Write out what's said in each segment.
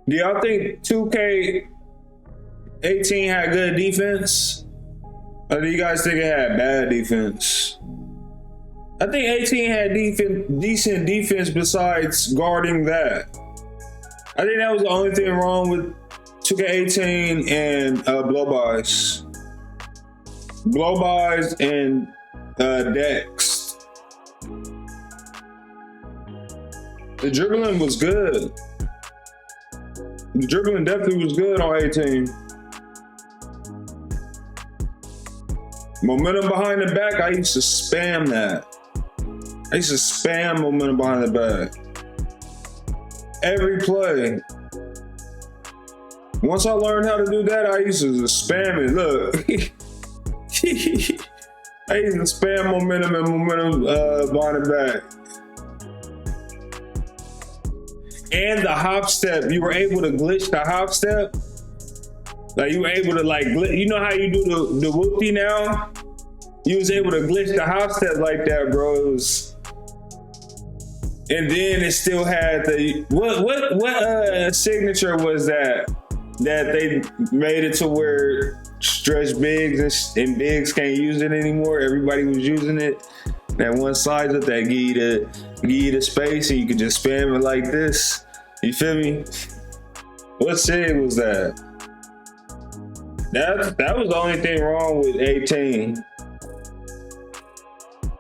Do y'all think 2K18 had good defense? Or do you guys think it had bad defense? I think 18 had decent defense besides guarding that. I think that was the only thing wrong with 2K18 and blow-bys. Blow-bys and decks. The dribbling was good. The dribbling definitely was good on 18. Momentum behind the back, I used to spam that. I used to spam momentum behind the back. Every play. Once I learned how to do that, I used to just spam it. Look. I used to spam momentum and momentum behind the back. And the hop step, you were able to glitch the hop step. Like you were able to you know how you do the whoopty now? You was able to glitch the hop step like that, bro. It was, and then it still had the what signature was that they made it to where stretch bigs and bigs can't use it anymore. Everybody was using it. That one size up that give you the space and you could just spam it like this. You feel me? What sig was that? That was the only thing wrong with 18.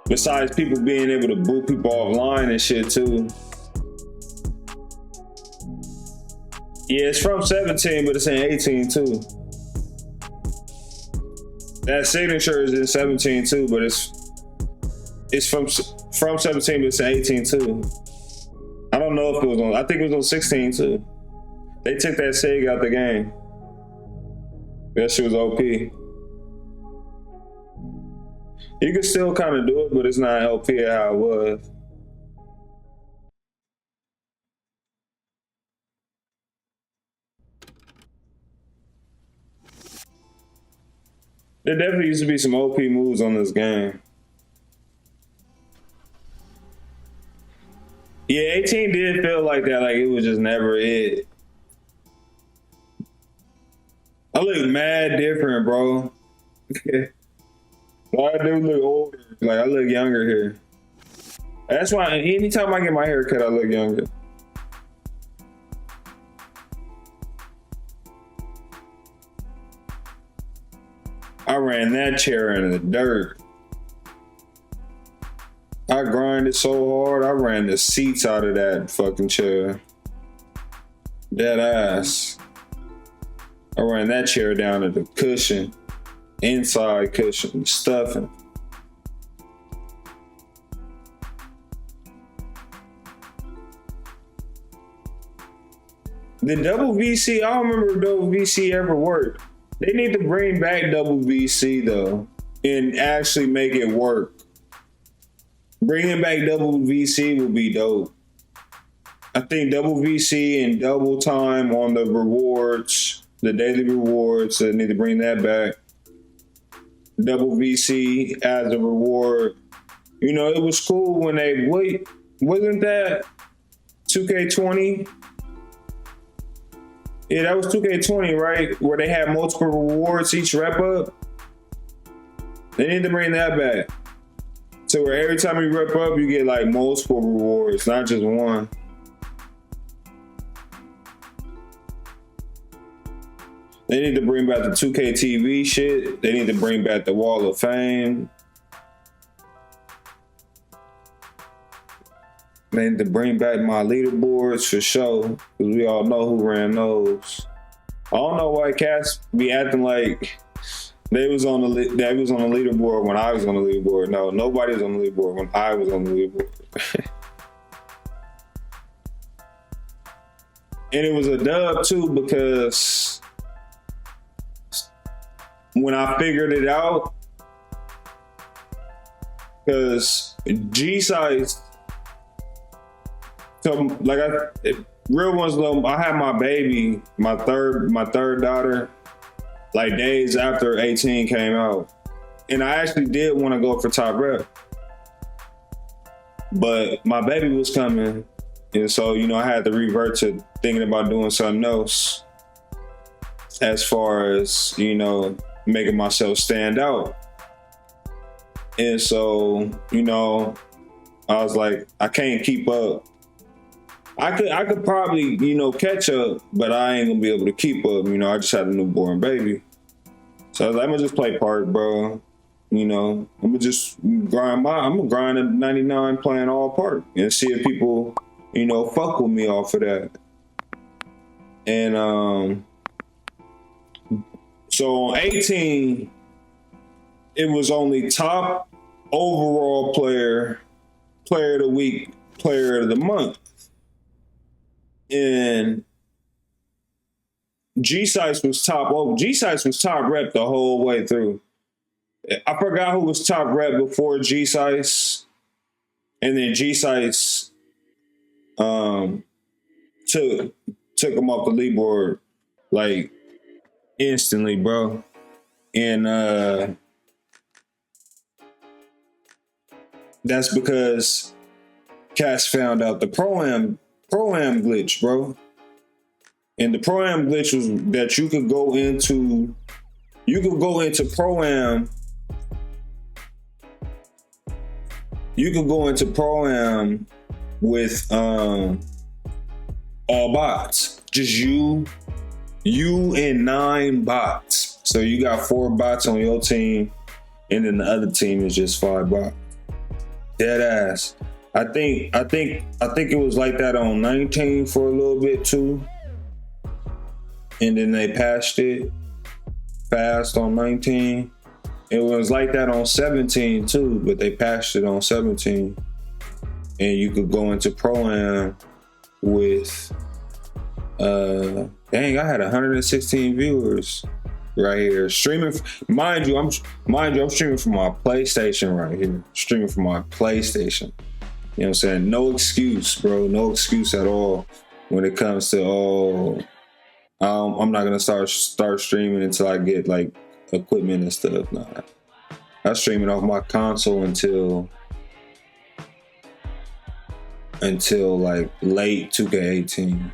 Besides people being able to boot people offline and shit too. Yeah, it's from 17, but it's in 18 too. That signature is in 17 too, but it's from 17, but it's in 18 too. I don't know if it was on, I think it was on 16 too. They took that sig out the game. That shit was OP. You can still kind of do it, but it's not OP at how it was. There definitely used to be some OP moves on this game. Yeah, 18 did feel like that, like it was just never it. I look mad different, bro. Well, I do look older. Like I look younger here. That's why anytime I get my hair cut, I look younger. I ran that chair in the dirt. I grinded so hard, I ran the seats out of that fucking chair. Dead ass. I ran that chair down to the cushion. Inside cushion, stuffing. The double VC, I don't remember if double VC ever worked. They need to bring back double VC though, and actually make it work. Bringing back double VC would be dope. I think double VC and double time on the rewards, the daily rewards, they need to bring that back. Double VC as a reward. You know, it was cool when wasn't that 2K20? Yeah, that was 2K20, right? Where they had multiple rewards each rep up. They need to bring that back. So where every time you rep up, you get like multiple rewards, not just one. They need to bring back the 2K TV shit. They need to bring back the Wall of Fame. They need to bring back my leaderboards for sure, because we all know who ran those. I don't know why cats be acting like they was on the leaderboard when I was on the leaderboard. No, nobody was on the leaderboard when I was on the leaderboard. And it was a dub too, because when I figured it out, because G-Size, so like real ones though, I had my baby, my third daughter, like days after 18 came out. And I actually did want to go for top rep. But my baby was coming And so, you know, I had to revert to thinking about doing something else as far as, you know, making myself stand out. And so, you know, I was like, I can't keep up. I could probably, you know, catch up, but I ain't gonna be able to keep up. You know, I just had a newborn baby. So I was like, I'm gonna just play park, bro. You know, I'm gonna just grind I'm gonna grind at 99 playing all park and see if people, you know, fuck with me off of that. And so on 18, it was only top overall player of the week, player of the month. And G-Sites was top. Well, G-Sites was top rep the whole way through. I forgot who was top rep before G-Sites, and then G-Sites took him off the leaderboard like instantly, bro. And that's because Cass found out the Pro-Am glitch, bro. And the Pro-Am glitch was that you could go into Pro-Am. You could go into Pro-Am with all bots. Just you and 9 bots. So you got 4 bots on your team, and then the other team is just 5 bots. Dead ass. I think it was like that on 19 for a little bit too. And then they patched it fast on 19. It was like that on 17 too, but they patched it on 17. And you could go into Pro-Am with dang, I had 116 viewers right here. Streaming, mind you, I'm streaming from my PlayStation right here. Streaming from my PlayStation. You know what I'm saying? No excuse, bro. No excuse at all when it comes to I'm not gonna start streaming until I get like equipment and stuff. Nah, I'm streaming off my console until like late 2K18.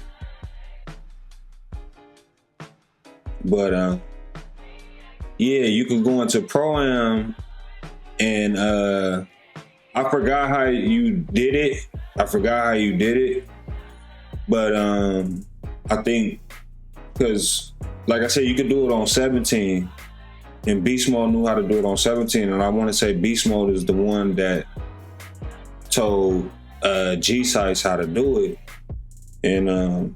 But yeah, you can go into Pro-Am, and I forgot how you did it. But I think because, like I said, you could do it on 17, and Beast Mode knew how to do it on 17, and I want to say Beast Mode is the one that told G-Sites how to do it. And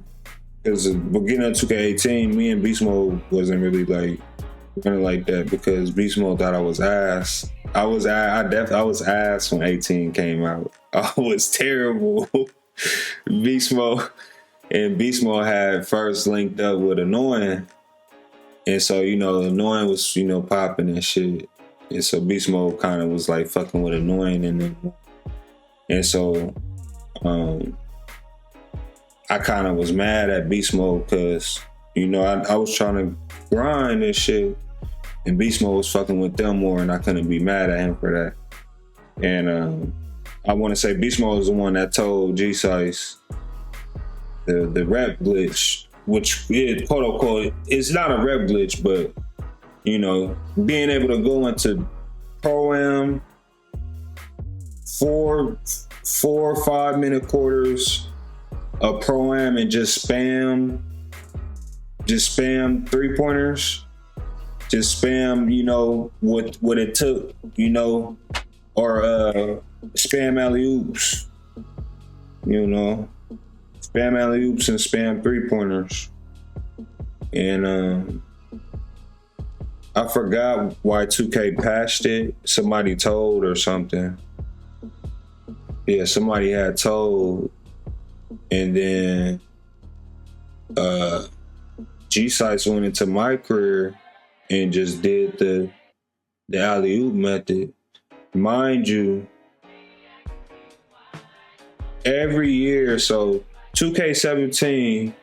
because beginning of 2K18, me and Beast Mode wasn't really like running like that, because Beast Mode thought I was ass. I was ass when 18 came out. I was terrible. Beast Mode had first linked up with Annoying, and so, you know, Annoying was, you know, popping and shit, and so Beast Mode kind of was like fucking with Annoying, and so I kind of was mad at Beast Mode because, you know, I was trying to grind and shit, and Beast Mode was fucking with them more, and I couldn't be mad at him for that. And I want to say Beast Mode was the one that told G-Sice the rep glitch, which is, quote unquote, it's not a rep glitch, but, you know, being able to go into Pro-Am 4 or 5 minute quarters of Pro-Am and just spam 3-pointers, just spam, you know, what it took, you know, or spam alley-oops, you know, spam alley-oops and spam 3-pointers. And I forgot why 2K patched it. Somebody told or something. Yeah, somebody had told, and then G-Sites went into my career and just did the alley-oop method. Mind you, every year, so 2K17,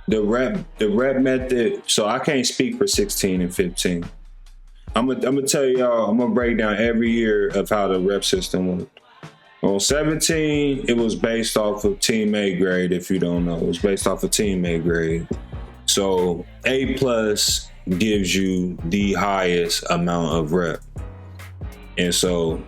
the rep method, so I can't speak for 16 and 15. I'm gonna tell y'all, I'm gonna break down every year of how the rep system worked. On 17, it was based off of teammate grade. If you don't know, it was based off of teammate grade. So A plus gives you the highest amount of rep. And so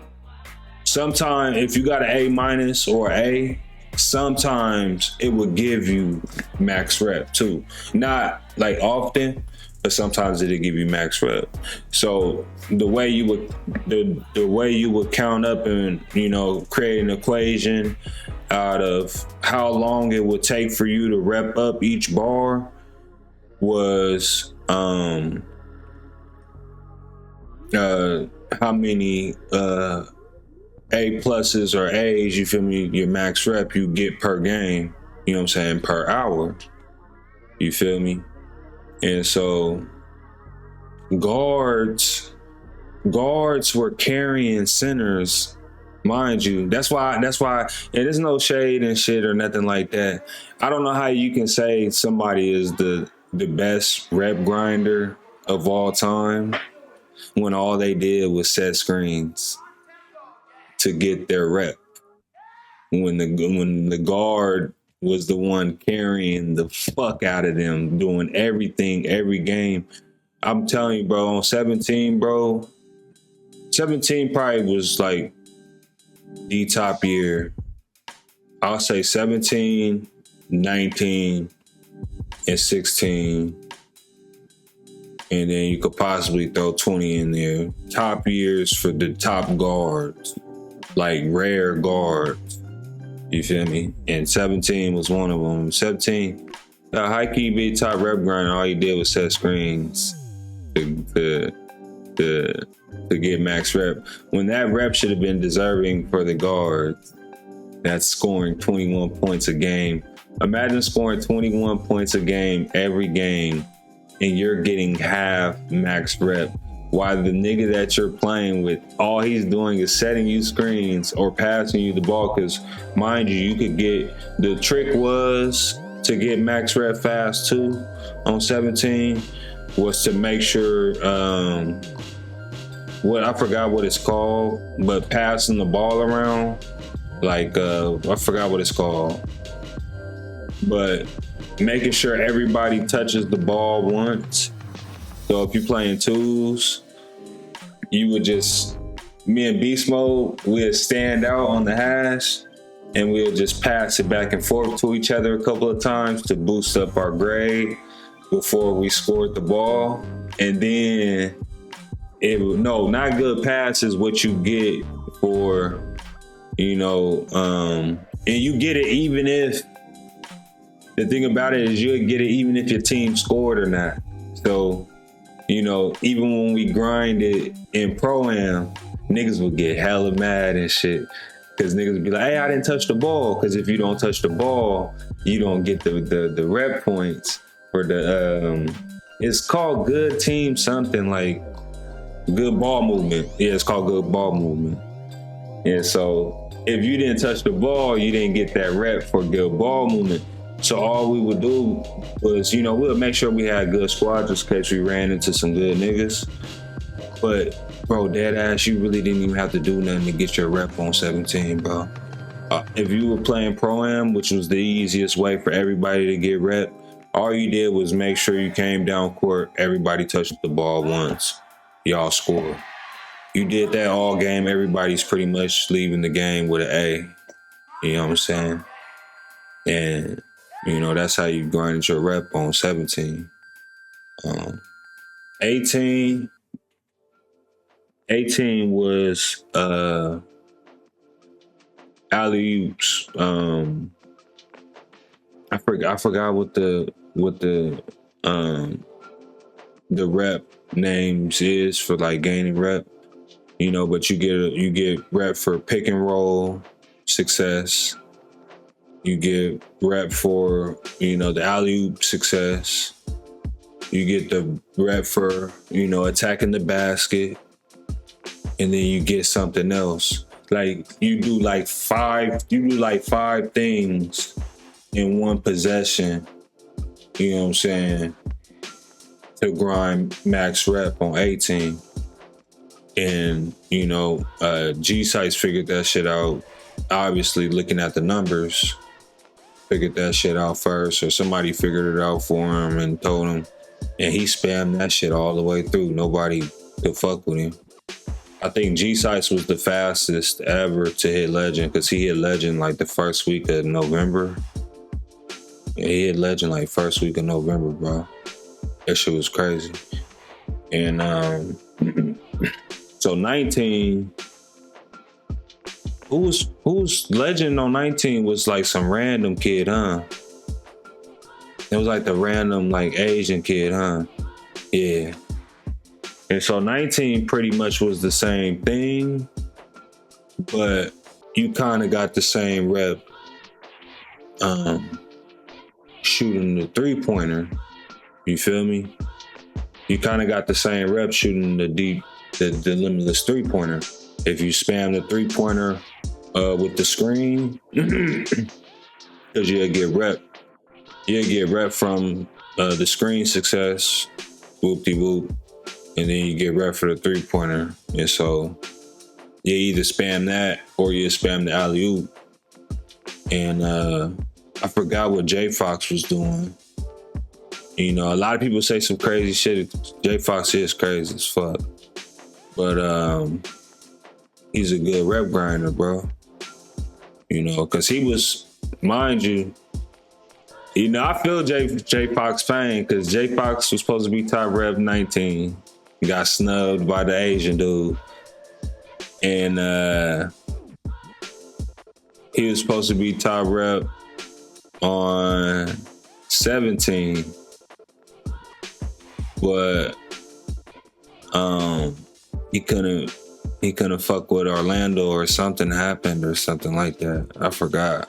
sometimes if you got an A minus or A, sometimes it will give you max rep too. Not like often, but sometimes it'll give you max rep. So the way you would count up and, you know, create an equation out of how long it would take for you to rep up each bar was how many A pluses or A's, you feel me, your max rep you get per game, you know what I'm saying, per hour, you feel me? And so guards were carrying centers, mind you. That's why and there's no shade and shit or nothing like that. I don't know how you can say somebody is the best rep grinder of all time when all they did was set screens to get their rep. When the guard was the one carrying the fuck out of them, doing everything every game. I'm telling you, bro, on 17, bro, 17 probably was like the top year. I'll say 17, 19, and 16. And then you could possibly throw 20 in there. Top years for the top guards, like rare guards. You feel me? And 17 was one of them. 17, high key big top rep grinder. All he did was set screens to get max rep. When that rep should have been deserving for the guards that's scoring 21 points a game. Imagine scoring 21 points a game every game, and you're getting half max rep, while the nigga that you're playing with, all he's doing is setting you screens or passing you the ball. Because mind you could get, the trick was to get max rep fast too on 17 was to make sure, I forgot what it's called, but passing the ball around, like, I forgot what it's called, but making sure everybody touches the ball once. So if you're playing twos, you would just, me and Beast Mode, we'd stand out on the hash and we'll just pass it back and forth to each other a couple of times to boost up our grade before we scored the ball. And then not good pass is what you get for, you know, and you get it even if, the thing about it is you'll get it even if your team scored or not. So, you know, even when we grind it in Pro-Am, niggas would get hella mad and shit. Because niggas would be like, hey, I didn't touch the ball. Because if you don't touch the ball, you don't get the rep points for the, it's called good team something, like good ball movement. Yeah, it's called good ball movement. And so if you didn't touch the ball, you didn't get that rep for good ball movement. So all we would do was, you know, we'll make sure we had good squad just in case we ran into some good niggas. But, bro, dead ass, you really didn't even have to do nothing to get your rep on 17, bro. If you were playing Pro-Am, which was the easiest way for everybody to get rep, all you did was make sure you came down court, everybody touched the ball once, y'all scored. You did that all game, everybody's pretty much leaving the game with an A. You know what I'm saying? And, you know, that's how you grinded your rep on 17. 18 was alley-oops. I forgot what the rep names is for like gaining rep. You know, but you get rep for pick and roll success. You get rep for, you know, the alley-oop success. You get the rep for, you know, attacking the basket. And then you get something else. Like you do like five things in one possession. You know what I'm saying? To grind max rep on 18. And, you know, G-Sites figured that shit out obviously looking at the numbers, figured that shit out first, or somebody figured it out for him and told him, and he spammed that shit all the way through. Nobody could fuck with him. I think G-Sites was the fastest ever to hit Legend, because he hit Legend like the first week of November. Yeah, he hit Legend like first week of November, bro. That shit was crazy. And so 19, who's Legend on 19 was like some random kid, huh? It was like the random like Asian kid, huh? Yeah. And so 19 pretty much was the same thing, but you kind of got the same rep shooting the three-pointer. You feel me? You kind of got the same rep shooting the limitless three-pointer. If you spam the three-pointer with the screen, because you'll get rep. You'll get rep from the screen success, whoop-de-whoop. And then you get rep for the three-pointer. And so you either spam that or you spam the alley-oop. And I forgot what J Fox was doing. You know, a lot of people say some crazy shit. J Fox is crazy as fuck. But he's a good rep grinder, bro. You know, because he was, mind you, I feel J Fox pain, because J Fox was supposed to be top rep 19. Got snubbed by the Asian dude. And he was supposed to be top rep on 17. But he couldn't fuck with Orlando, or something happened or something like that. I forgot.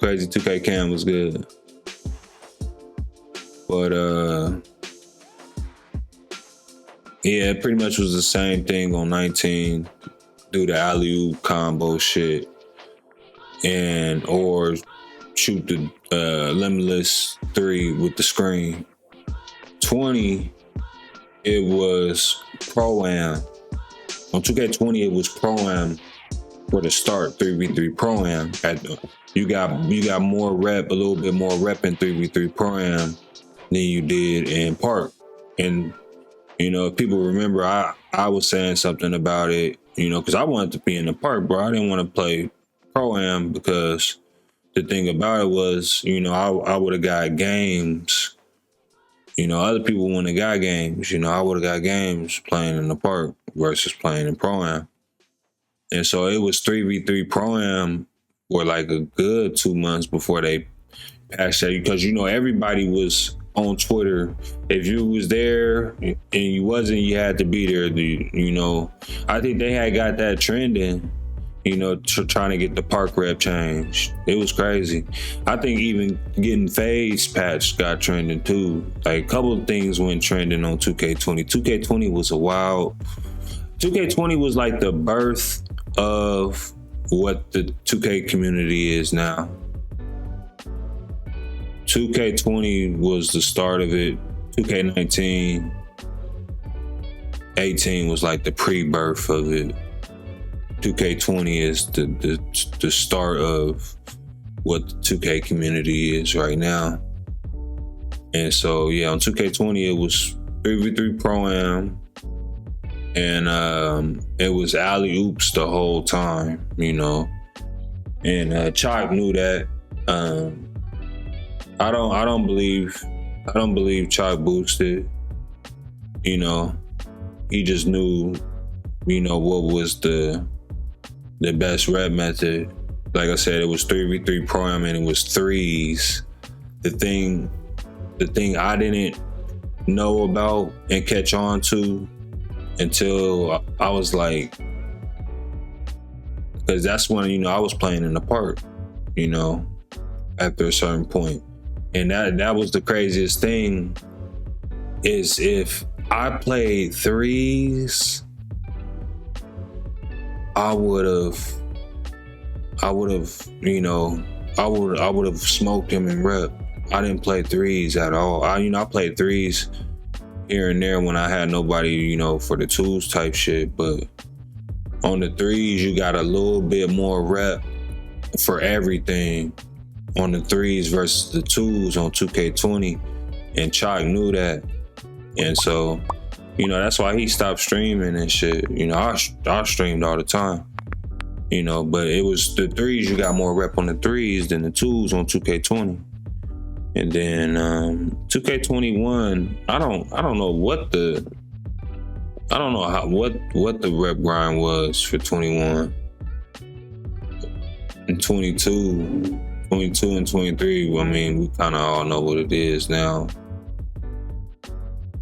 Crazy 2K Cam was good. But yeah, it pretty much was the same thing on 19. Do the alley-oop combo shit, and or shoot the limitless three with the screen. 20, it was Pro-Am. On 2K20, it was Pro-Am for the start, 3v3 Pro-Am. You got more rep, a little bit more rep in 3v3 Pro-Am than you did in Park. And, you know, if people remember, I was saying something about it, you know, because I wanted to be in the Park, bro. I didn't want to play Pro-Am, because the thing about it was, you know, I would have got games. You know, other people wouldn't have got games. You know, I would have got games playing in the Park versus playing in Pro-Am. And so it was 3v3 Pro-Am for like a good 2 months before they patched that. Because, you know, everybody was on Twitter. If you was there and you wasn't, you had to be there. You know, I think they had got that trending, you know, trying to get the Park rep changed. It was crazy. I think even getting Fades patched got trending too. Like a couple of things went trending on 2K20. 2K20 was a wild. 2K20 was like the birth of what the 2K community is now. 2K20 was the start of it. 2K19, 18 was like the pre-birth of it. 2K20 is the start of what the 2K community is right now. And so, yeah, on 2K20, it was 3v3 Pro-Am. And it was alley-oops the whole time, you know. And Chalk knew that. I don't believe Chalk boosted. You know, he just knew, you know, what was the best rep method. Like I said, it was 3v3 Pro-Am, and it was threes. The thing I didn't know about and catch on to until I was like, because that's when, you know, I was playing in the Park, you know, after a certain point. And that was the craziest thing, is if I played threes, I would have, you know, I would have smoked him in rep. I didn't play threes at all. I played threes here and there when I had nobody, you know, for the twos type shit. But on the threes, you got a little bit more rep for everything on the threes versus the twos on 2K20. And Chalk knew that. And so, you know, that's why he stopped streaming and shit. You know, I streamed all the time. You know, but it was the threes, you got more rep on the threes than the twos on 2K20. And then 2K21, I don't know what the rep grind was for 21. And 22 and 23, I mean, we kind of all know what it is now.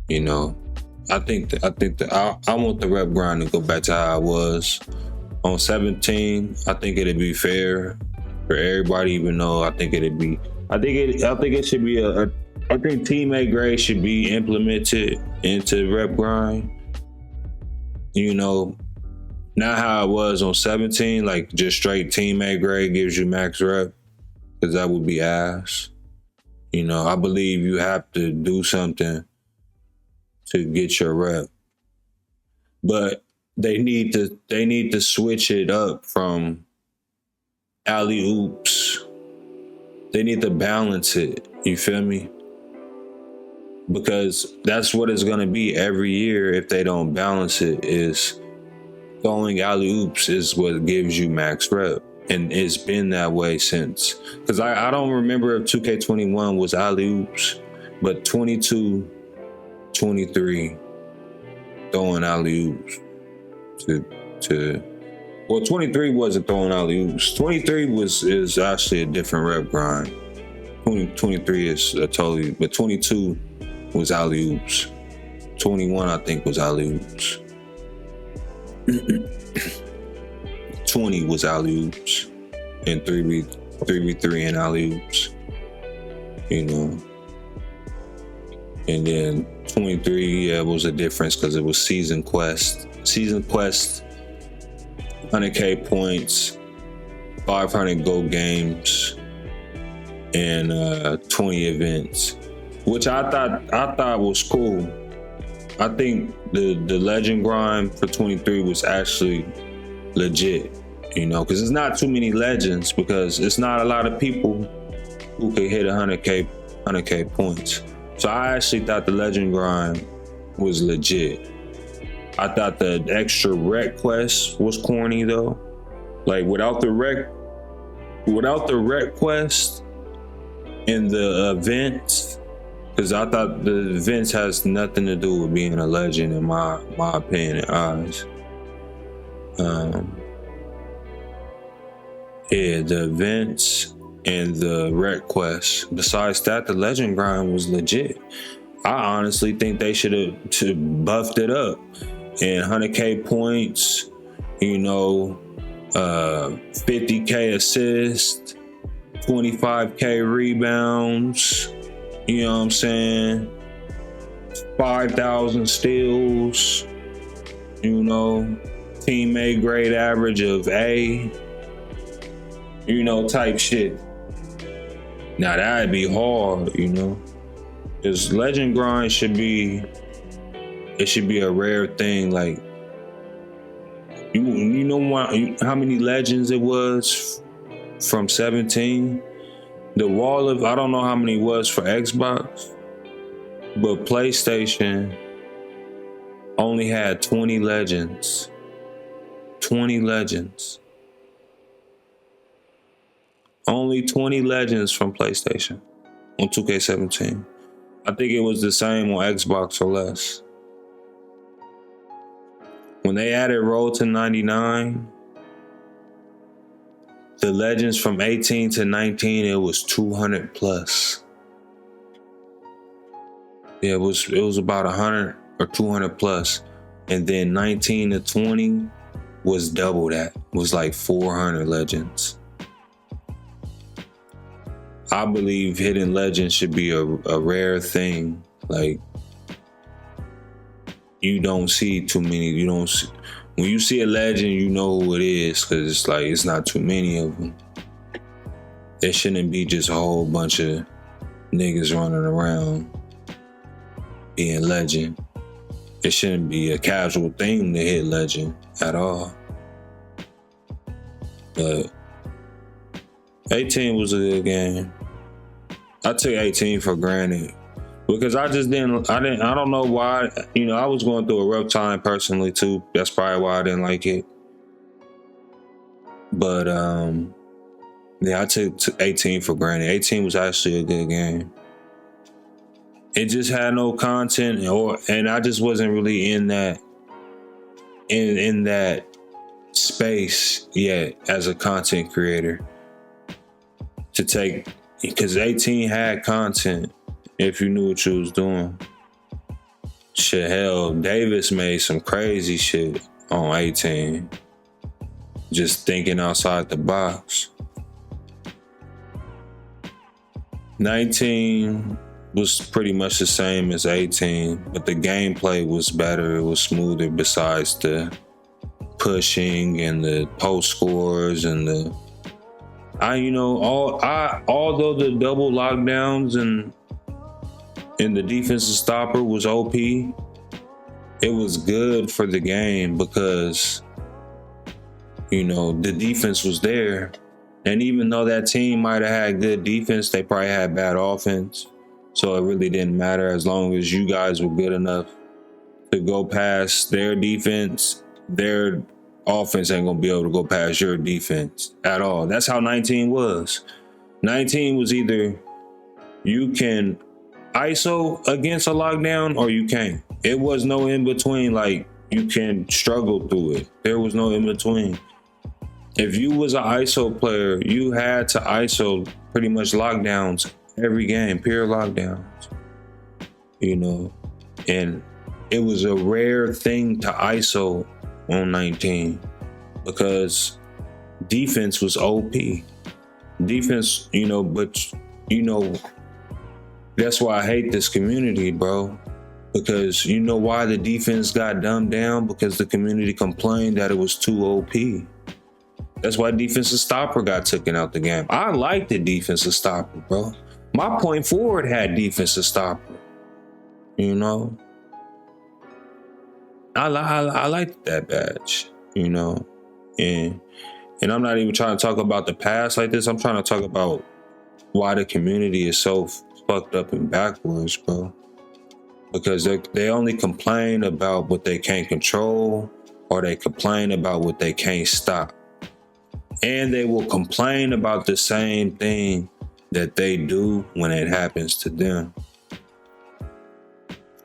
You know, I want the rep grind to go back to how it was. On 17, I think it'd be fair for everybody, even though I think it should be I think teammate grade should be implemented into rep grind. You know, not how it was on 17, like just straight teammate grade gives you max rep, because that would be ass. You know, I believe you have to do something to get your rep. But they need to switch it up from alley oops. They need to balance it. You feel me? Because that's what it's gonna be every year if they don't balance it. Is throwing alley oops is what gives you max rep, and it's been that way since. Because I don't remember if 2K21 was alley oops, but 22, 23 throwing alley oops. Well, 23 wasn't throwing alley oops. 23 is actually a different rep grind. 23 is a totally, but 22 was alley oops. 21 I think was alley oops. 20 was alley oops, and 3v3 and alley oops. You know, and then 23 was a difference because it was season quest. Season quest, 100K points, 500 gold games, and 20 events, which I thought was cool. I think the legend grind for 23 was actually legit, you know, because there's not too many legends, because it's not a lot of people who could hit 100K points. So I actually thought the legend grind was legit. I thought the extra rec quest was corny though. Like without the rec quest and the events, because I thought the events has nothing to do with being a legend in my opinion and eyes. The events and the rec quest. Besides that, the legend grind was legit. I honestly think they should have buffed it up. And 100K points, you know, 50K assists, 25K rebounds, you know what I'm saying? 5,000 steals, you know, teammate grade average of A, you know, type shit. Now that'd be hard, you know, because legend grind should be a rare thing. Like, you know how many legends it was from 17? The wall of, I don't know how many it was for Xbox, but PlayStation only had 20 legends. 20 legends. Only 20 legends from PlayStation on 2K17. I think it was the same on Xbox or less. When they added Road to 99, the legends from 18 to 19, it was 200 plus. Yeah, it was about 100 or 200 plus. And then 19 to 20 was double that. It was like 400 legends. I believe hidden legends should be a rare thing. Like, you don't see too many. When you see a legend, you know who it is, because it's like, it's not too many of them. There shouldn't be just a whole bunch of niggas running around. being legend. It shouldn't be a casual thing to hit legend at all. But 18 was a good game. I took 18 for granted because I don't know why. You know, I was going through a rough time personally too. That's probably why I didn't like it. But yeah, I took 18 for granted. 18 was actually a good game. It just had no content, and I just wasn't really in that space yet as a content creator to take, because 18 had content if you knew what you was doing. Shit, hell, Davis made some crazy shit on 18. Just thinking outside the box. 19 was pretty much the same as 18, but the gameplay was better. It was smoother besides the pushing and the post scores and although the double lockdowns and the defensive stopper was OP, it was good for the game because, you know, the defense was there. And even though that team might have had good defense, they probably had bad offense. So it really didn't matter as long as you guys were good enough to go past their defense. Their offense ain't going to be able to go past your defense at all. That's how 19 was. 19 was either you can ISO against a lockdown or you can't. It was no in between, like you can struggle through it. There was no in between. If you was an ISO player, you had to ISO pretty much lockdowns every game, pure lockdowns, you know, and it was a rare thing to ISO on 19 because defense was OP. Defense, you know, but you know, that's why I hate this community, bro. Because you know why the defense got dumbed down? Because the community complained that it was too OP. That's why defensive stopper got taken out the game. I like the defensive stopper, bro. My point forward had defensive stopper. You know? I liked that badge, you know? And I'm not even trying to talk about the past like this. I'm trying to talk about why the community is so fucked up and backwards, bro. Because they only complain about what they can't control, or they complain about what they can't stop. And they will complain about the same thing that they do when it happens to them.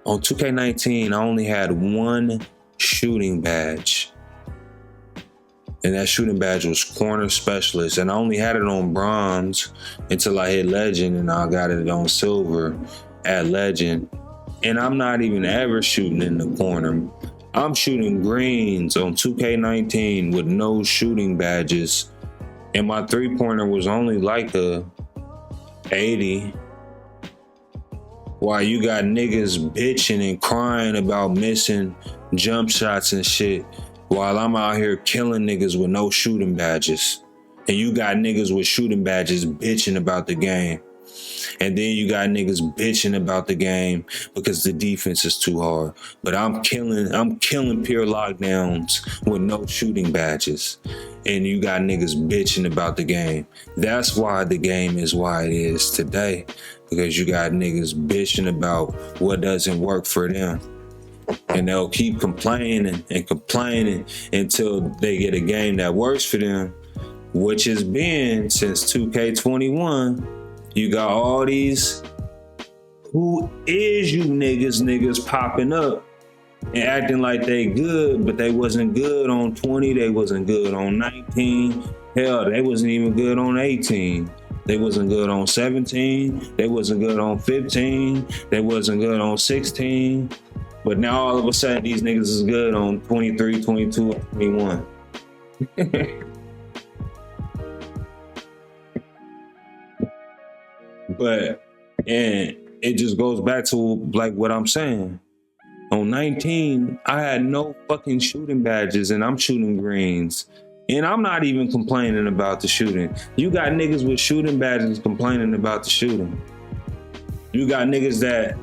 On 2K19, I only had one shooting badge. And that shooting badge was corner specialist. And I only had it on bronze until I hit legend, and I got it on silver at legend. And I'm not even ever shooting in the corner. I'm shooting greens on 2K19 with no shooting badges. And my three-pointer was only like a 80. While you got niggas bitching and crying about missing jump shots and shit, while I'm out here killing niggas with no shooting badges. And you got niggas with shooting badges bitching about the game. And then you got niggas bitching about the game because the defense is too hard. But I'm killing pure lockdowns with no shooting badges. And you got niggas bitching about the game. That's why the game is why it is today. Because you got niggas bitching about what doesn't work for them. And they'll keep complaining and complaining until they get a game that works for them, which has been since 2K21. You got all these who is you niggas popping up and acting like they good, but they wasn't good on 20, they wasn't good on 19. Hell, they wasn't even good on 18. They wasn't good on 17. They wasn't good on 15. They wasn't good on 16. But now all of a sudden these niggas is good on 23, 22, and 21. But, and it just goes back to like what I'm saying. On 19, I had no fucking shooting badges and I'm shooting greens. And I'm not even complaining about the shooting. You got niggas with shooting badges complaining about the shooting. You got niggas that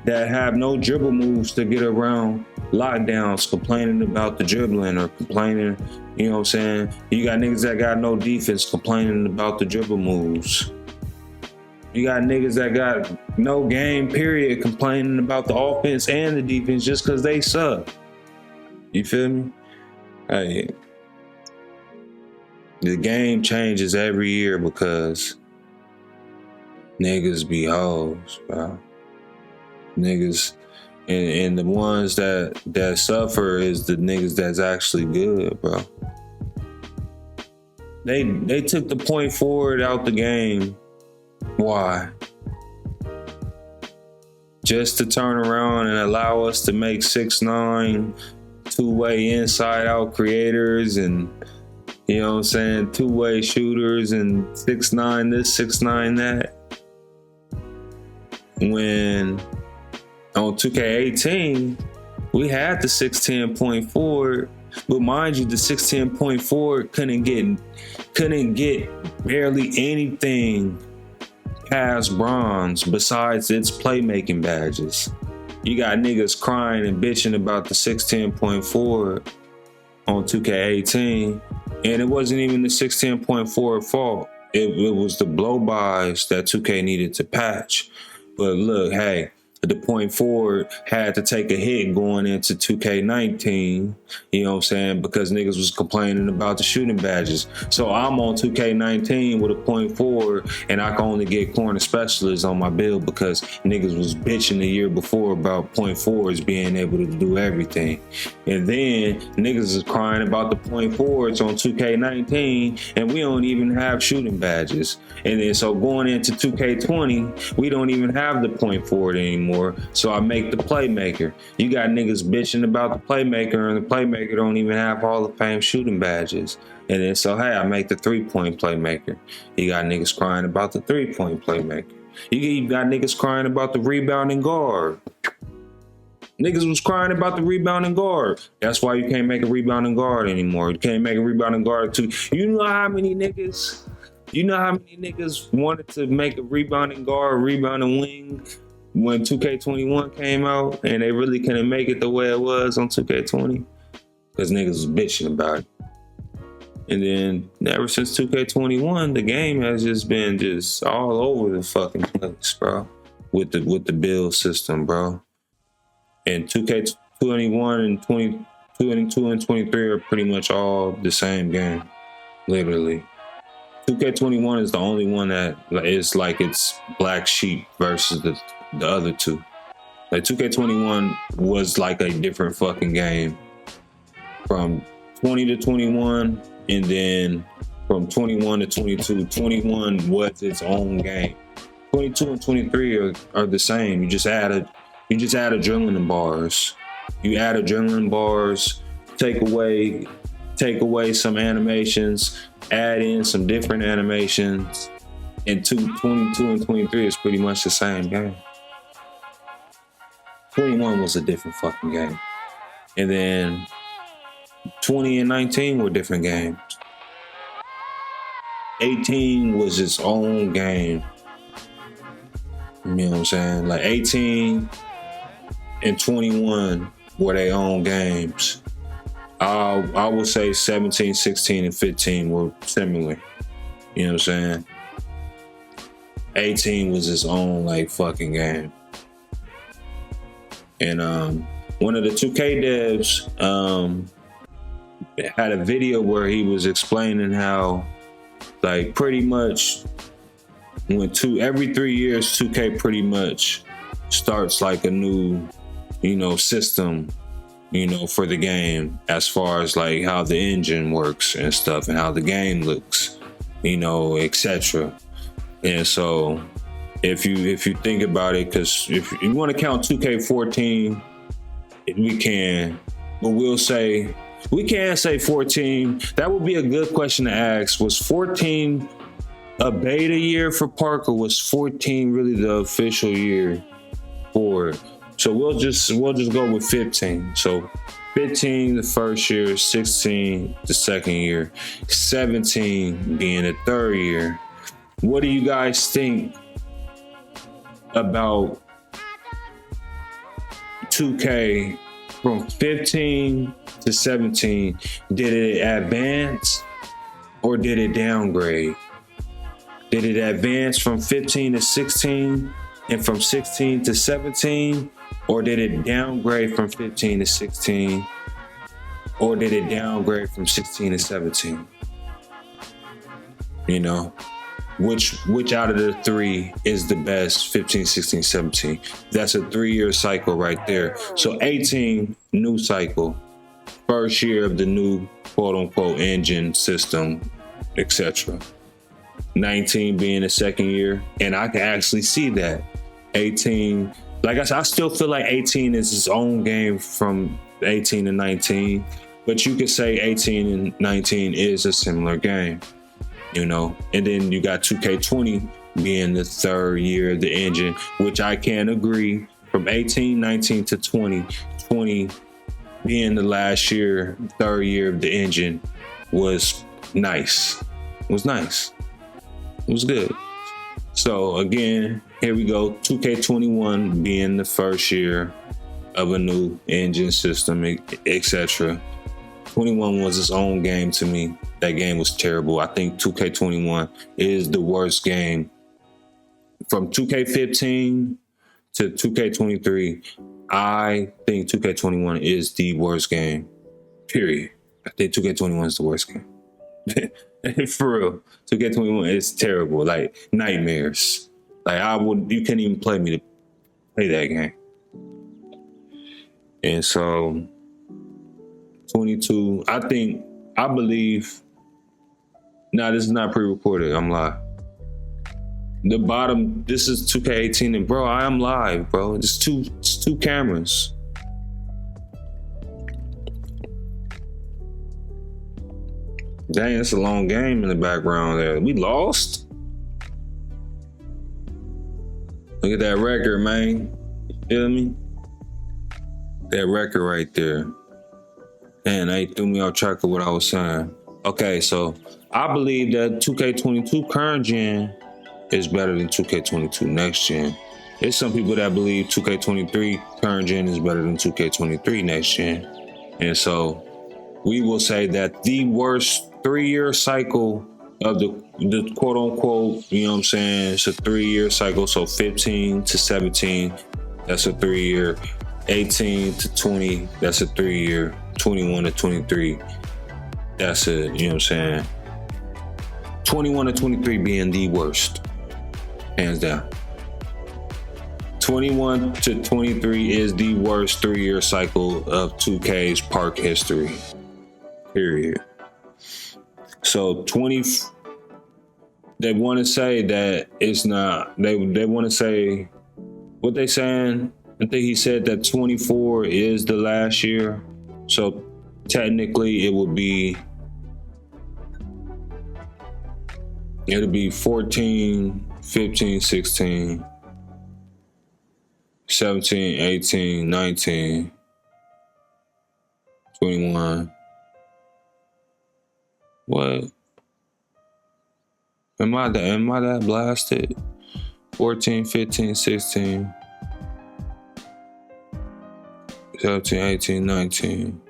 that have no dribble moves to get around lockdowns, complaining about the dribbling or complaining, you know what I'm saying? You got niggas that got no defense complaining about the dribble moves. You got niggas that got no game period complaining about the offense and the defense just because they suck. You feel me? Hey, the game changes every year because niggas be hoes, bro. Niggas, and the ones that suffer is the niggas that's actually good, bro. They took the point forward out the game. Why? Just to turn around and allow us to make 6'9", two-way inside-out creators and, you know what I'm saying, two-way shooters and 6'9" this, 6'9" that. When on 2K18, we had the 6'10" point forward, but mind you, the 6'10" point forward couldn't get barely anything past bronze besides its playmaking badges. You got niggas crying and bitching about the 6'10" point forward on 2K18, and it wasn't even the 6'10" point forward fault. It was the blow-bys that 2K needed to patch. But look, hey, the point forward had to take a hit going into 2K19, you know what I'm saying, because niggas was complaining about the shooting badges. So I'm on 2K19 with a point forward, and I can only get corner specialists on my build because niggas was bitching the year before about point forwards being able to do everything. And then niggas is crying about the point forwards on 2K19, and we don't even have shooting badges. And then so going into 2K20, we don't even have the point forward anymore. So I make the playmaker. You got niggas bitching about the playmaker, and the playmaker don't even have Hall of Fame shooting badges. And then so, hey, I make the 3-point playmaker. You got niggas crying about the 3-point playmaker. You got niggas crying about the rebounding guard. Niggas was crying about the rebounding guard. That's why you can't make a rebounding guard anymore. You can't make a rebounding guard too. You know how many niggas wanted to make a rebounding guard, rebounding wing when 2K21 came out, and they really couldn't make it the way it was on 2K20 because niggas was bitching about it. And then ever since 2K21, the game has just been just all over the fucking place, bro, with the build system, bro. And 2K21 and 22 and 23 are pretty much all the same game, literally. 2K21 is the only one that is like it's black sheep versus the other two. Like 2K21 was like a different fucking game from 20 to 21, and then from 21 to 22. 21 was its own game. 22 and 23 are the same. You just add adrenaline bars. You add adrenaline bars, take away some animations, add in some different animations, and 22 and 23 is pretty much the same game. 21 was a different fucking game. And then 20 and 19 were different games. 18 was its own game. You know what I'm saying? Like 18 and 21 were their own games. I would say 17, 16, and 15 were similar. You know what I'm saying? 18 was its own like fucking game. And one of the 2K devs had a video where he was explaining how like pretty much every 3 years 2K pretty much starts like a new, you know, system, you know, for the game as far as like how the engine works and stuff and how the game looks, you know, etc. And so if you think about it, because if you want to count 2K14, we can, but we can say 14. That would be a good question to ask. Was 14 a beta year for Park, or was 14 really the official year for it? So we'll just go with 15. So 15 the first year, 16 the second year, 17 being the third year. What do you guys think about 2K from 15 to 17, did it advance or did it downgrade? Did it advance from 15 to 16 and from 16 to 17? Or did it downgrade from 15 to 16? Or did it downgrade from 16 to 17? You know, which out of the three is the best? 15, 16, 17. That's a 3-year cycle right there. So 18, new cycle. First year of the new quote unquote engine system, etc. 19 being the second year. And I can actually see that. 18, like I said, I still feel like 18 is its own game from 18 to 19. But you could say 18 and 19 is a similar game. You know, and then you got 2K20 being the third year of the engine, which I can agree. From 18, 19 to 20, 20 being the last year, third year of the engine was nice. It was nice. It was good. So again, here we go. 2K21 being the first year of a new engine system, etc. 21 was its own game to me. That game was terrible. I think 2K21 is the worst game. From 2K15 to 2K23, I think 2K21 is the worst game. Period. I think 2K21 is the worst game. For real. 2K21 is terrible. Like nightmares. Like you can't even play me to play that game. And so 22, I believe, this is not pre-recorded, I'm live. The bottom, this is 2K18, and bro, I am live, bro. It's two cameras. Dang, it's a long game in the background there. We lost? Look at that record, man. You feel me? That record right there. Man, they threw me off track of what I was saying. Okay, so I believe that 2K22 current gen is better than 2K22 next gen. There's some people that believe 2K23 current gen is better than 2K23 next gen. And so we will say that the worst 3-year cycle of the quote unquote, you know what I'm saying? It's a 3-year cycle. So 15 to 17, that's a 3-year. 18 to 20, that's a 3-year. 21 to 23, that's a, you know what I'm saying? 21 to 23 being the worst, hands down. 21 to 23 is the worst 3-year cycle of 2K's park history, period. So 20, they want to say that it's not, they want to say, what they saying? I think he said that 24 is the last year. So technically it would be, it'll be 14, 15, 16, 17, 18, 19, 21. What? Am I that blasted? 14, 15, 16, 17, 18, 19,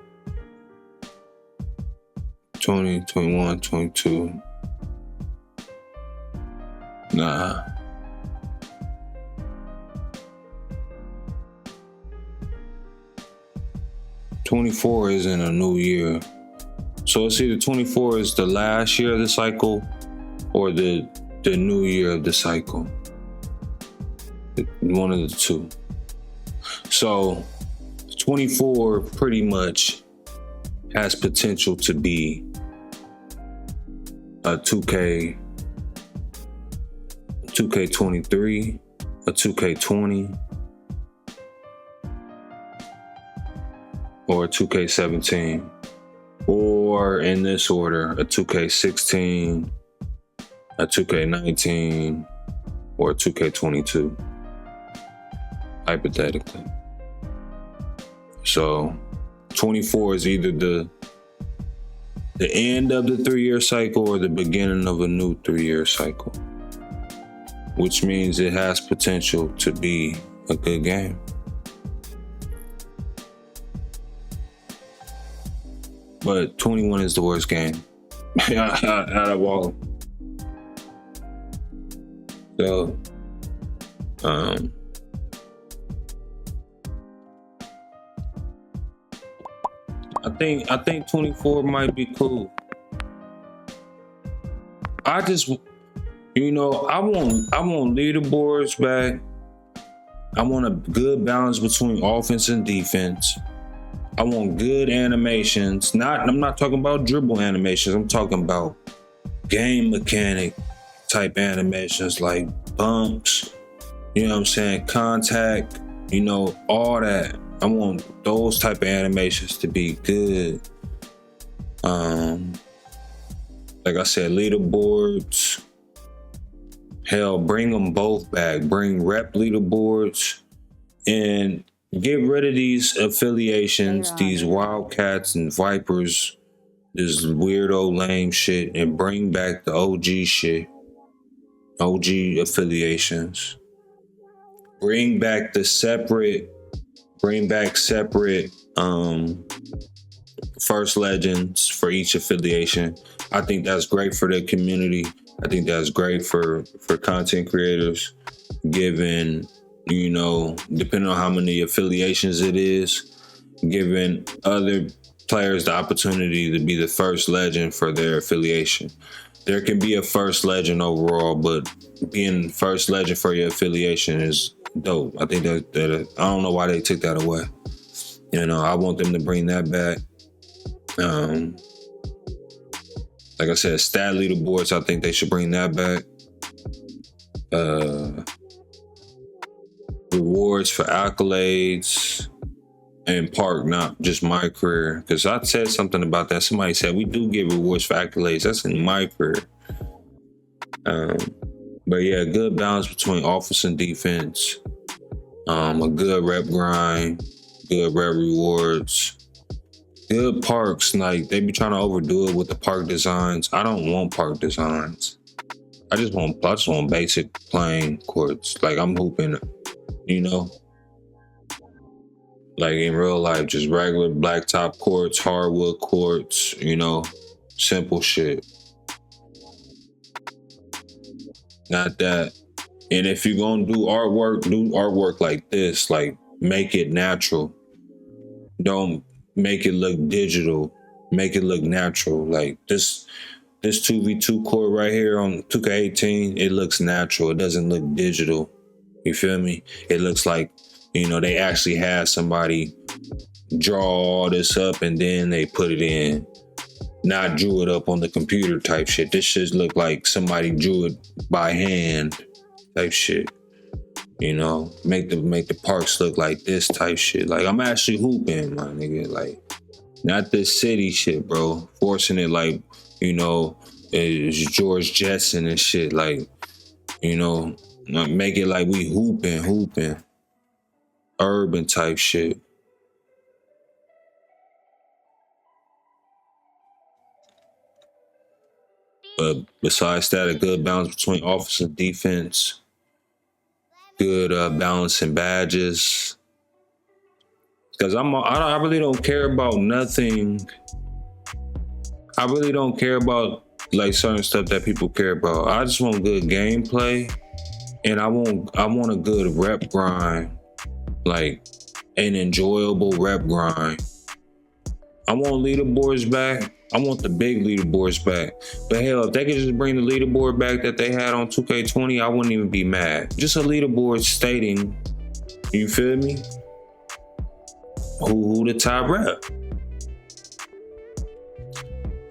20, 21, 22. Nah. '24 isn't a new year. So it's either 24 is the last year of the cycle or the new year of the cycle. One of the two. So 24 pretty much has potential to be a 2K23, a 2K20, or a 2K17, or in this order, a 2K16, a 2K19, or a 2K22, hypothetically. So 24 is either the end of the 3-year cycle or the beginning of a new 3-year cycle, which means it has potential to be a good game. but 21 is the worst game out of all. So, I think 24 might be cool. I just, I want leaderboards back. I want a good balance between offense and defense. I want good animations. I'm not talking about dribble animations. I'm talking about game mechanic type animations like bumps, you know what I'm saying? Contact, all that. I want those type of animations to be good. Like I said, leaderboards. Hell, bring them both back. Bring rep leaderboards and get rid of these affiliations, these Wildcats and Vipers, this weirdo lame shit, and bring back the OG shit. OG affiliations. Bring back separate first legends for each affiliation. I think that's great for the community. I think that's great for content creators, given, depending on how many affiliations it is, giving other players the opportunity to be the first legend for their affiliation. There can be a first legend overall, but being first legend for your affiliation is dope. I think that I don't know why they took that away. I want them to bring that back. Like I said, stat leaderboards, I think they should bring that back. Rewards for accolades and park, not just my career. Because I said something about that. Somebody said we do give rewards for accolades. That's in my career. But yeah, good balance between offense and defense. A good rep grind, good rep rewards. Good parks, like they be trying to overdo it with the park designs. I don't want park designs. I just want basic plain courts. Like I'm hooping, like in real life, just regular blacktop courts, hardwood courts, simple shit. Not that. And if you're gonna do artwork like this, like make it natural. Don't make it look digital. Make it look natural. Like this 2v2 court right here on 2K18, it looks natural. It doesn't look digital. You feel me? It looks like, they actually had somebody draw all this up and then they put it in. Not drew it up on the computer type shit. This shit look like somebody drew it by hand type shit. Make the parks look like this type shit. Like I'm actually hooping, my nigga. Like not this city shit, bro. Forcing it like, it's George Jetson and shit. Like, make it like we hooping. Urban type shit. But besides that, a good balance between offense and defense. Good balance in badges. Because I really don't care about nothing. I really don't care about like certain stuff that people care about. I just want good gameplay, and I want a good rep grind, like an enjoyable rep grind. I want leaderboards back. I want the big leaderboards back. But hell, if they could just bring the leaderboard back that they had on 2K20, I wouldn't even be mad. Just a leaderboard stating, you feel me? Who the top rep.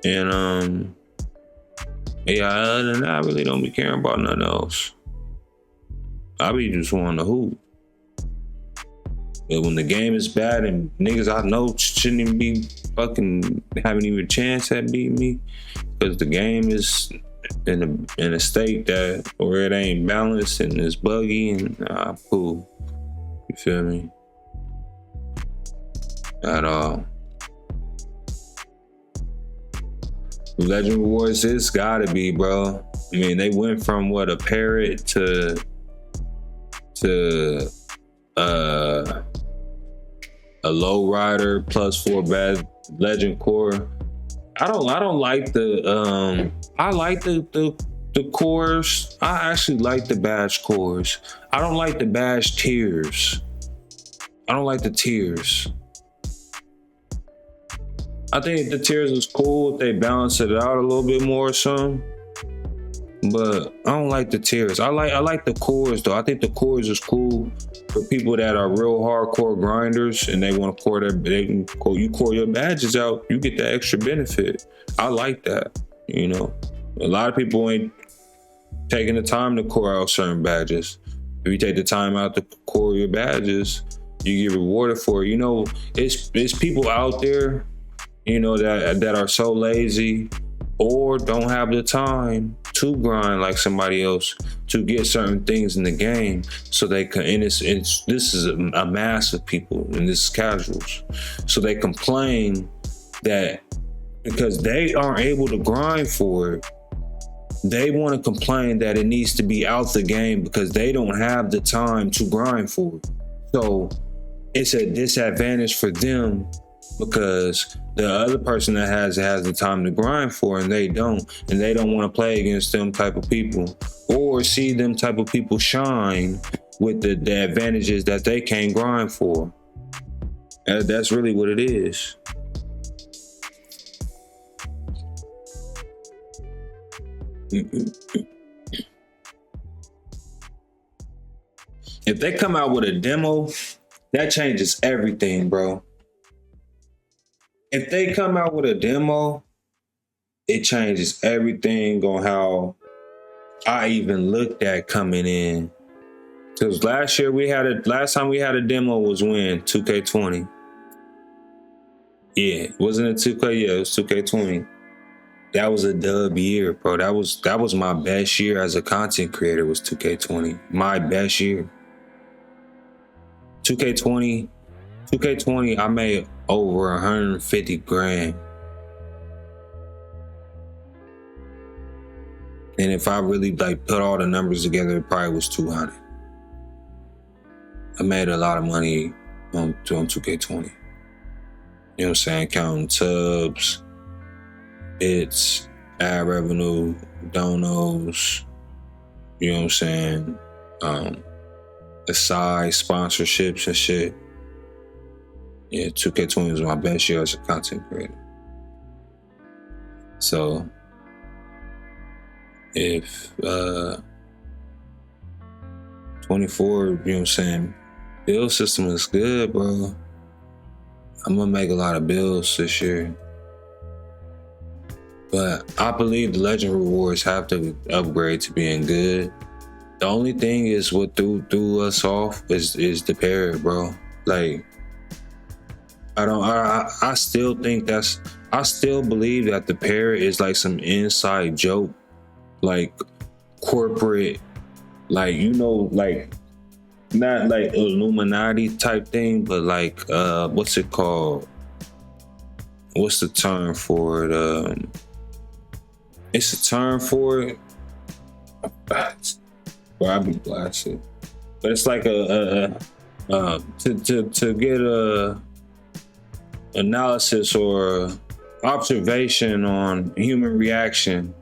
And other than that, I really don't be caring about nothing else. I be just wanting to hoop. But when the game is bad and niggas I know shouldn't even be fucking having even a chance at beating me, because the game is in a state that where it ain't balanced and it's buggy and cool. You feel me? At all. Legend Rewards, it's gotta be, bro. I mean, they went from a parrot to a low rider plus 4 bad legend core. I don't like the I like the cores. I actually like the badge cores. I don't like the badge tiers. I don't like the tiers. I think the tiers is cool if they balance it out a little bit more or something. But I don't like the tiers. I like the cores though. I think the cores is cool for people that are real hardcore grinders and they want to core their, you core your badges out, you get that extra benefit. I like that. You know, a lot of people ain't taking the time to core out certain badges. If you take the time out to core your badges, you get rewarded for it. You know, it's people out there, you know, that are so lazy or don't have the time to grind like somebody else to get certain things in the game, so they can. And this is a mass of people, and this is casuals. So they complain that because they aren't able to grind for it, they want to complain that it needs to be out the game because they don't have the time to grind for it. So it's a disadvantage for them because the other person that has the time to grind for and they don't want to play against them type of people or see them type of people shine with the advantages that they can't grind for. That's really what it is. If they come out with a demo, that changes everything, bro. If they come out with a demo, it changes everything on how I even looked at coming in. Because last time we had a demo was when 2K20. Yeah, wasn't it 2K? Yeah, it was 2K20. That was a dub year, bro. That was my best year as a content creator. Was 2K20 my best year? 2K20, I made over 150 grand. And if I really put all the numbers together, it probably was 200. I made a lot of money on 2K20. You know what I'm saying? Counting subs, bits, ad revenue, donos, you know what I'm saying? The side sponsorships and shit. Yeah, 2K20 was my best year as a content creator. So if 24, you know what I'm saying, build system is good, bro. I'm gonna make a lot of builds this year. But I believe the legend rewards have to upgrade to being good. The only thing is what threw us off is the parry, bro. Like, I still think I still believe that the parry is like some inside joke, like corporate, like, you know, like not like Illuminati type thing, but like what's it called? What's the term for it? It's a term for it. Well, I'll be blasted. But it's like to get a analysis or observation on human reaction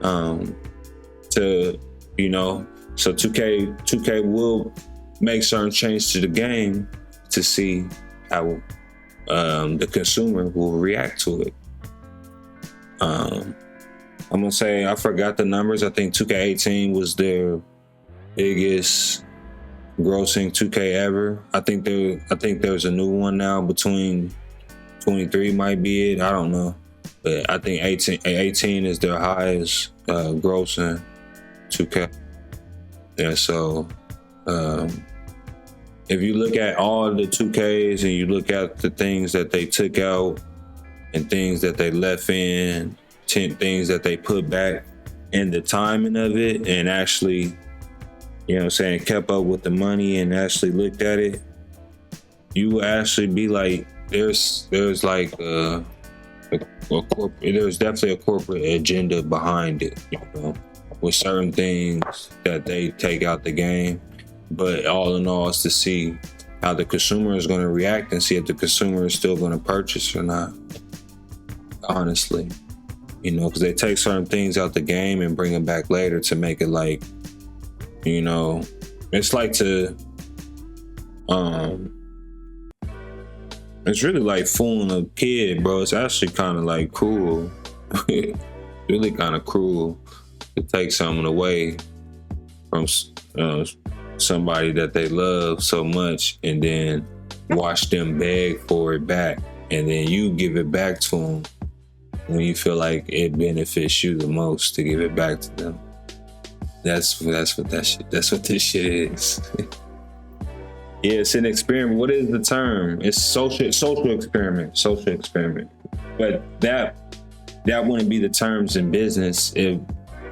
to, you know, so 2K will make certain changes to the game to see how the consumer will react to it. I'm gonna say I forgot the numbers. I think 2K18 was their biggest grossing 2K ever. I think there's a new one now between 23 might be it. I don't know, but I think 18 is their highest grossing 2K. Yeah, so if you look at all the 2Ks and you look at the things that they took out and things that they left in, 10 things that they put back, and the timing of it, and actually, you know what I'm saying, kept up with the money and actually looked at it, you will actually be like, there's like there's definitely a corporate agenda behind it, you know, with certain things that they take out the game. But all in all, it's to see how the consumer is going to react and see if the consumer is still going to purchase or not. honestly. You know, because they take certain things out the game and bring it back later to make it like, you know, it's like it's really like fooling a kid, bro. It's actually kind of like cruel. Really kind of cruel to take something away from somebody that they love so much and then watch them beg for it back, and then you give it back to them when you feel like it benefits you the most to give it back to them. That's what this shit is. Yeah, it's an experiment. What is the term? It's social experiment. But that wouldn't be the terms in business if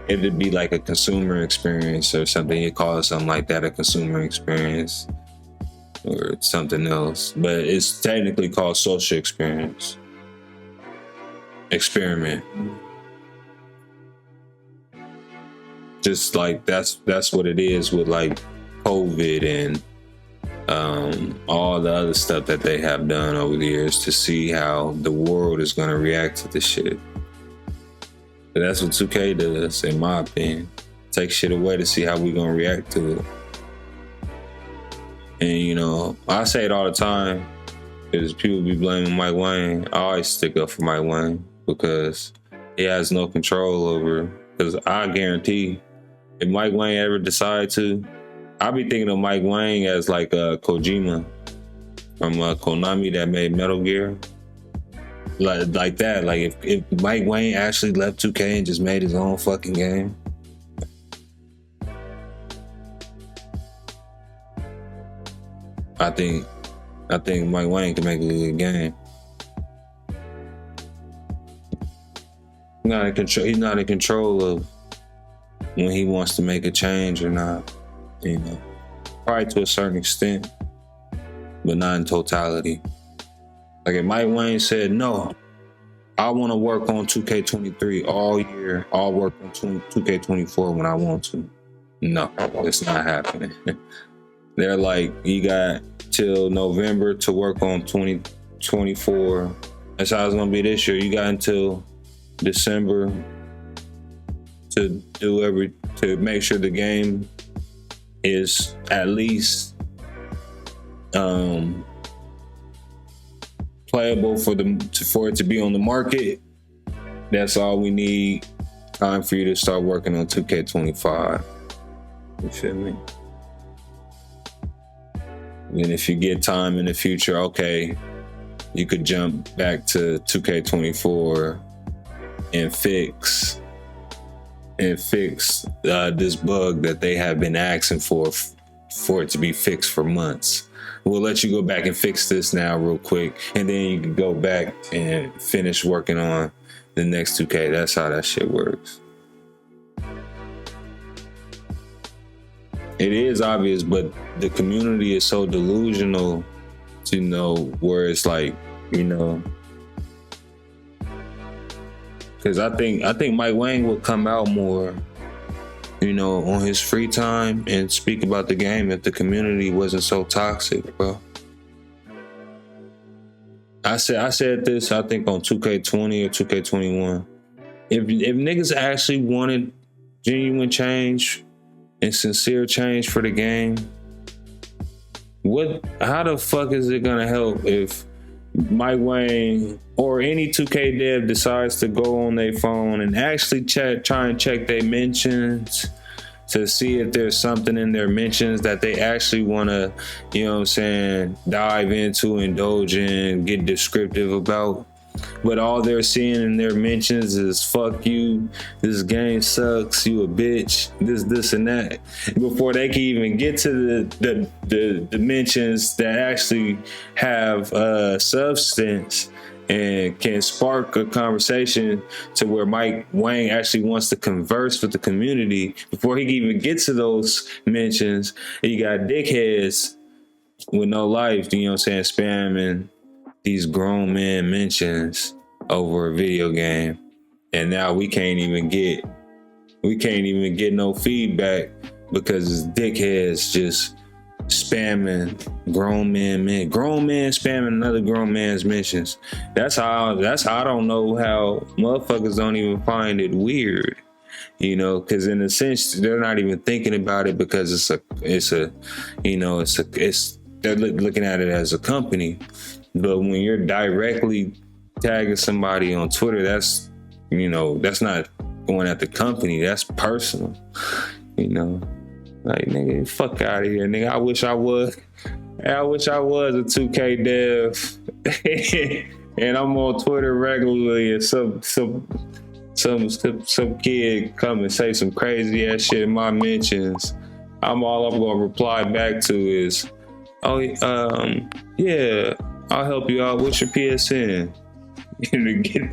it'd be like a consumer experience or something. You call it something like that, a consumer experience or something else. But it's technically called social experiment. Just like that's what it is with like COVID and all the other stuff that they have done over the years to see how the world is going to react to this shit. But that's what 2K does, in my opinion. Take shit away to see how we going to react to it. And, you know, I say it all the time because people be blaming Mike Wayne. I always stick up for Mike Wayne because he has no control over, because I guarantee if Mike Wayne ever decide to, I'll be thinking of Mike Wayne as like Kojima from Konami that made Metal Gear. Like that. Like if Mike Wayne actually left 2K and just made his own fucking game. I think Mike Wayne can make a good game. He's not in control of when he wants to make a change or not. You know, probably to a certain extent, but not in totality. Like if Mike Wayne said, no, I want to work on 2K23 all year, I'll work on 2K24 when I want to. No, it's not happening. They're like, you got till November to work on 2024. That's how it's going to be this year. You got until December to make sure the game is at least playable for it to be on the market. That's all we need. Time for you to start working on 2K25. You feel me? And if you get time in the future, okay, you could jump back to 2K24 and fix this bug that they have been asking for it to be fixed for months. We'll let you go back and fix this now real quick, and then you can go back and finish working on the next 2K. That's how that shit works. It is obvious, but the community is so delusional to know where it's like, you know, because I think Mike Wayne would come out more, you know, on his free time and speak about the game if the community wasn't so toxic, bro. I said this, I think on 2K20 or 2K21. If niggas actually wanted genuine change and sincere change for the game, how the fuck is it gonna help if Mike Wayne or any 2K dev decides to go on their phone and actually try and check their mentions to see if there's something in their mentions that they actually want to, you know what I'm saying, dive into, indulge in, get descriptive about. But all they're seeing in their mentions is fuck you, this game sucks, you a bitch, this and that, before they can even get to the mentions that actually have substance and can spark a conversation to where Mike Wayne actually wants to converse with the community. Before he can even get to those mentions, you got dickheads with no life, you know what I'm saying, spamming these grown men mentions over a video game. And now we can't even get no feedback because dickheads just spamming grown men spamming another grown man's mentions. That's how I don't know how motherfuckers don't even find it weird, you know, because in a sense they're not even thinking about it because they're looking at it as a company. But when you're directly tagging somebody on Twitter, that's not going at the company, that's personal, you know. Like, nigga, fuck out of here, nigga. I wish I was a 2K dev and I'm on Twitter regularly and some kid come and say some crazy ass shit in my mentions. I'm gonna reply back to is, oh, yeah, I'll help you out with your PSN. To get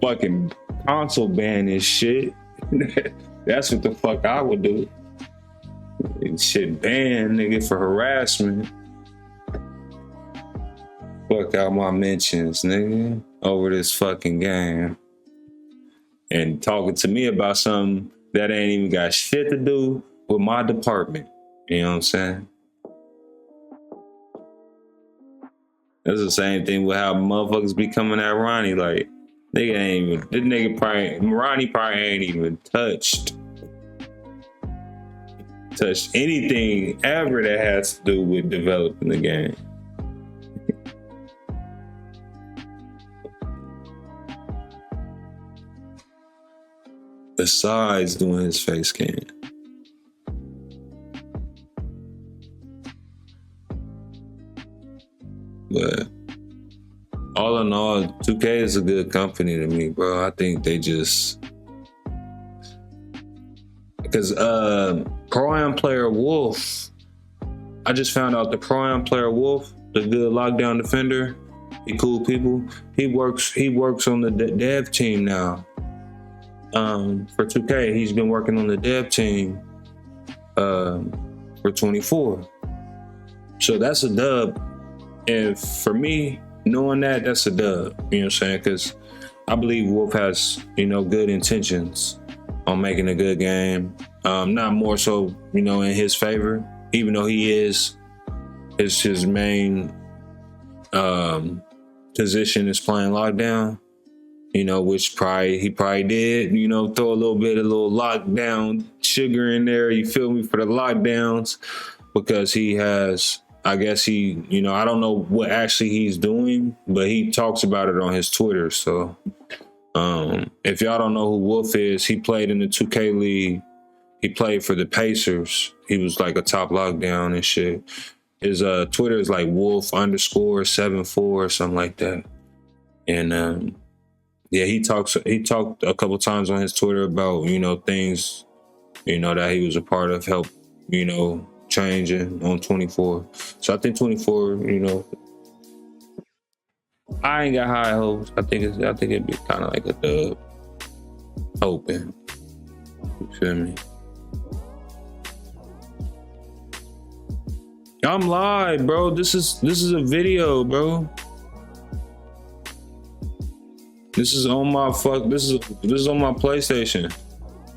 fucking console ban and shit. That's what the fuck I would do. Shit banned, nigga, for harassment. Fuck out my mentions, nigga, over this fucking game. And talking to me about something that ain't even got shit to do with my department. You know what I'm saying? That's the same thing with how motherfuckers be coming at Ronnie. Like, Ronnie probably ain't even touched anything ever that has to do with developing the game. Besides doing his face scan. But all in all, 2K is a good company to me, bro. I think they just... Because Pro-Am player Wolf, I just found out the Pro-Am player Wolf, the good lockdown defender, he cool people. He works on the dev team now. For 2K, he's been working on the dev team for 24. So that's a dub. And for me, knowing that, that's a dub. You know what I'm saying? Because I believe Wolf has, good intentions on making a good game. Not more so, in his favor, even though he is his main position is playing lockdown, which he probably did, throw a little lockdown sugar in there, you feel me, for the lockdowns, because he has, I guess I don't know what actually he's doing, but he talks about it on his Twitter. So if y'all don't know who Wolf is, he played in the 2K League. He played for the Pacers. He was like a top lockdown and shit. His Twitter is like Wolf_74 or something like that. And yeah, he talked a couple times on his Twitter about, things, that he was a part of, help, changing on 24. So I think 24, I ain't got high hopes. I think it'd be kind of like a dub. Hoping. You feel me? I'm live, bro. This is a video, bro. This is on my this is on my PlayStation.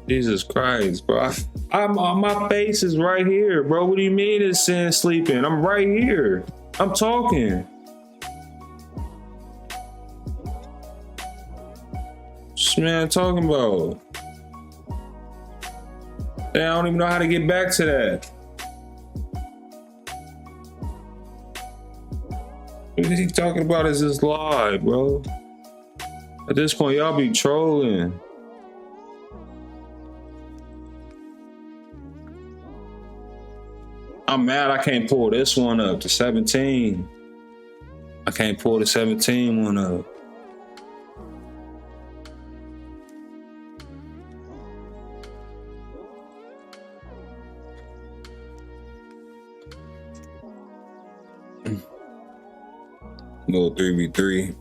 Jesus Christ, bro. My face is right here, bro. What do you mean it's saying sleeping? I'm right here. I'm talking. This man talking about. Damn, I don't even know how to get back to that. What is he talking about? Is this live, bro? At this point, y'all be trolling. I'm mad I can't pull this one up to 17. I can't pull the 17 one up. Little 3v3.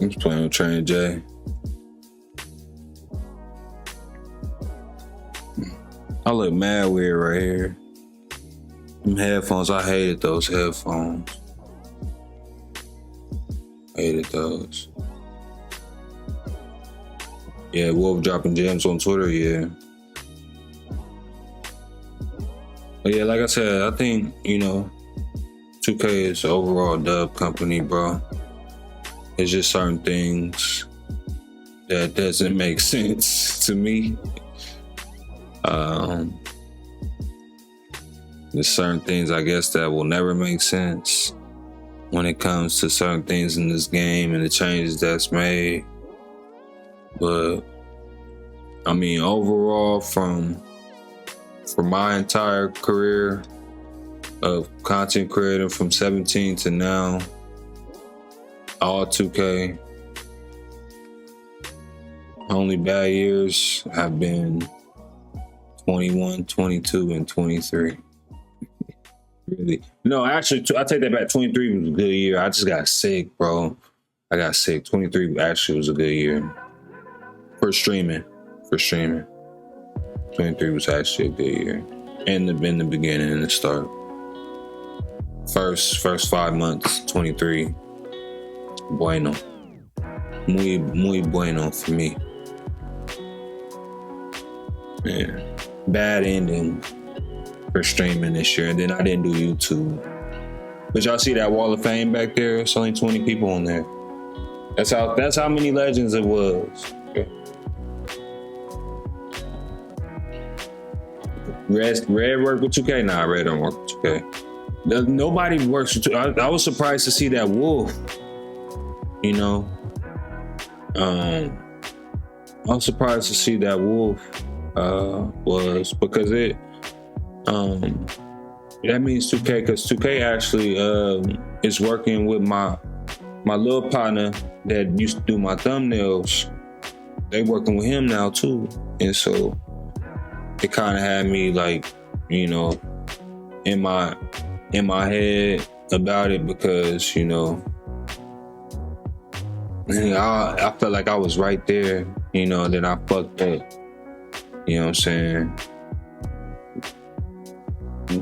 I'm just playing with Train J. I look mad weird right here. Them headphones, I hated those headphones. Hated those. Yeah, Wolf dropping gems on Twitter, yeah. But yeah, like I said, I think, 2K is overall dub company, bro. It's just certain things that doesn't make sense to me. There's certain things, I guess, that will never make sense when it comes to certain things in this game and the changes that's made. But I mean, overall, from my entire career of content creating from 17 to now, all 2K, only bad years have been 21, 22, and 23. Really? No, actually, I take that back. 23 was a good year. I just got sick, bro. I got sick. 23 actually was a good year for streaming. 23 was actually a good year. In the beginning and the start. First 5 months, 23. Bueno. Muy bueno for me. Yeah. Bad ending for streaming this year, and then I didn't do YouTube. But y'all see that wall of fame back there? It's only 20 people on there. That's how many legends it was. Okay. Red work with 2K? Nah, Red don't work with 2K. Nobody works with 2K. I was surprised to see that Wolf. I was surprised to see that Wolf was because it that means 2K, because 2K actually is working with my little partner that used to do my thumbnails. They working with him now too, and so it kind of had me like, in my head about it, because I felt like I was right there, and then I fucked up. You know what I'm saying?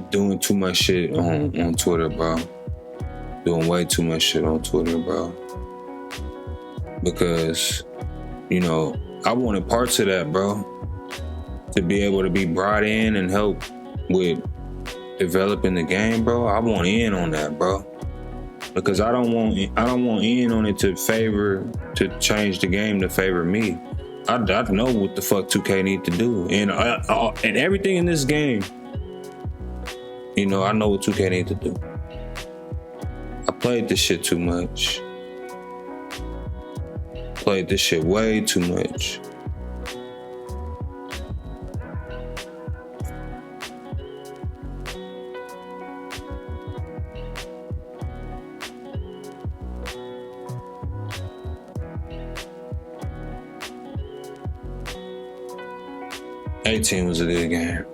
Doing too much shit on Twitter, bro. Doing way too much shit on Twitter, bro. Because, I wanted parts of that, bro. To be able to be brought in and help with developing the game, bro. I want in on that, bro. Because I don't want in on it to change the game to favor me. I know what the fuck 2K need to do, and everything in this game. I know what 2K need to do. I played this shit too much. Played this shit way too much. '18 was a good game.